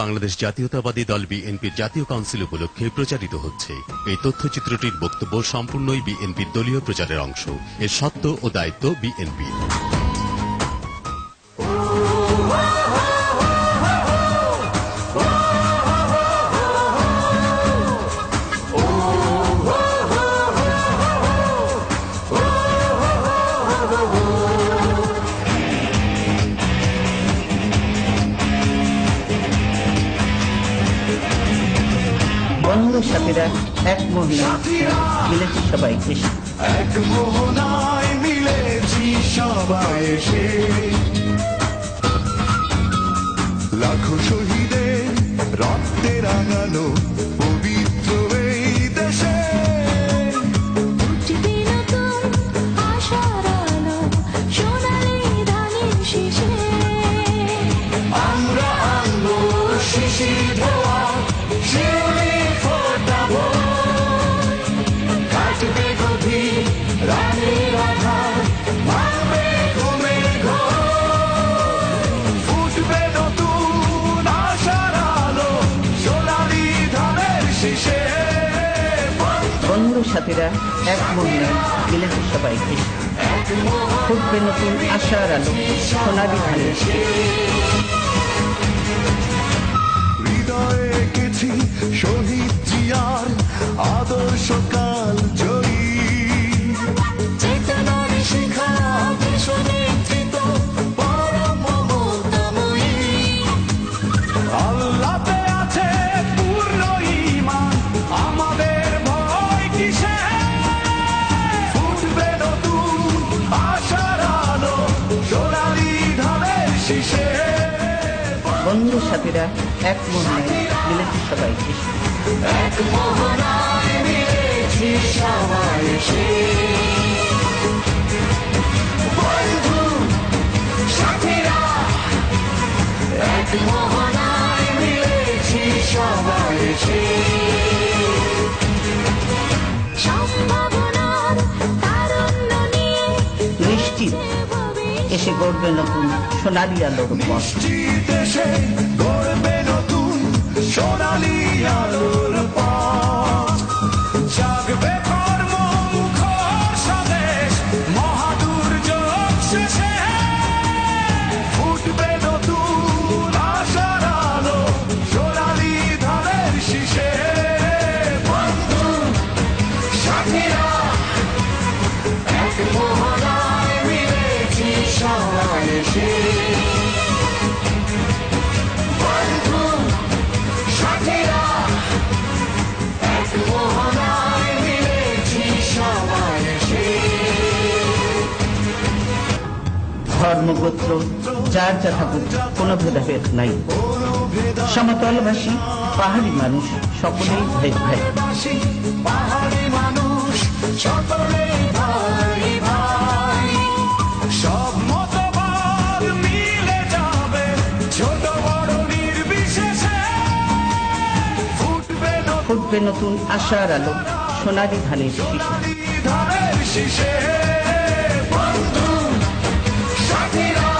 বাংলাদেশ জাতীয়তাবাদী দল বিএনপির জাতীয় কাউন্সিল উপলক্ষে প্রচারিত হচ্ছে। এই তথ্যচিত্রটির বক্তব্য সম্পূর্ণই বিএনপির দলীয় প্রচারের অংশ। এর সত্ত্ব ও দায়িত্ব বিএনপির। বন্ধু সাথীরা এক মোহনায় মিলেছি সবাই এসে, এক মোহনায় মিলেছি সবাই এসে, লাখো শহীদের রক্তে রাঙানো পবিত্র এই দেশে, আমরা আনবো শিশির ধোয়া, শিউলি ফোটাবো, কাটবে গভীর রাতের আধার, ভাঙবে ঘুমের ঘোর, ফুটবে নতুন আশার আলো সোনালি ধানের শীষে। বন্ধু সাথীরা এক মোহনায় মিলেছি সবাই এসে, ফুটবে নতুন আশার আলো সোনালি ধানের শীষে। হৃদয়ে এঁকেছি শহীদ জিয়ার আদর্শ কাল জয়ী, চেতনার শিখা বিশ্বনেত্রিত পরম মমতাময়ী, আল্লাহতে আছে পূর্ণ ঈমান, আমাদের ভয় কিসে, ফুটবে নতুন আশার আলো সোনালি ধানের শীষে। বন্ধু সাথীরা এক মোহনায় মিলেছি সবাই এসে, এক মোহনায় মিলেছি সবাই এসে, বন্ধু সাথীরা এক মোহনায় মিলেছি সবাই এসে, সম্ভাবনার তারুণ্য নিয়ে নিশ্চিত এসে গড়বে নতুন সোনালি আলোর পথ। নিশ্চিত এসে গড়বে নতুন সোনালি আলোর পথ, জাগবে কর্মমুখর স্বদেশ মহাদুর্যোগ শেষে, ফুটবে নতুন আশার আলো সোনালি ধানের শীষে, বন্ধু সাথীরা এক মোহনায় মিলেছি সবাই এসে, বন্ধু সাথীরা এক মোহনায় মিলেছি সবাই এসে। ধর্মগোত্র যার যা থাকুক কোনো ভেদাভেদ নাই, সমতলবাসী পাহাড়ি মানুষ সকলেই ভাই ভাই। বাসী পাহাড়ি মানুষ সকলেই ভাই ভাই, সব মতবাদ মিলে যাবে ছোট বড় নির্বিশেষে, ফুটবে নতুন আশার আলো সোনালি ধানের শীষে। ধানের শীষে, বন্ধু সাথীরা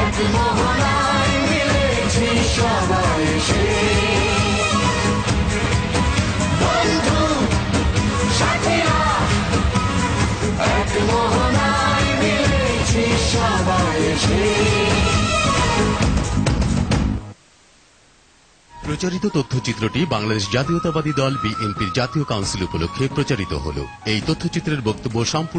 এক মোহনায় মিলেছি সবাই এসে, বন্ধু সাথীরা এক মোহনায় মিলেছি সবাই এসে। প্রচারিত তথ্যচিত্রটি বাংলাদেশ জাতীয়তাবাদী দল বিএনপির জাতীয় কাউন্সিল উপলক্ষে প্রচারিত হল। এই তথ্যচিত্রের বক্তব্য সম্পূর্ণ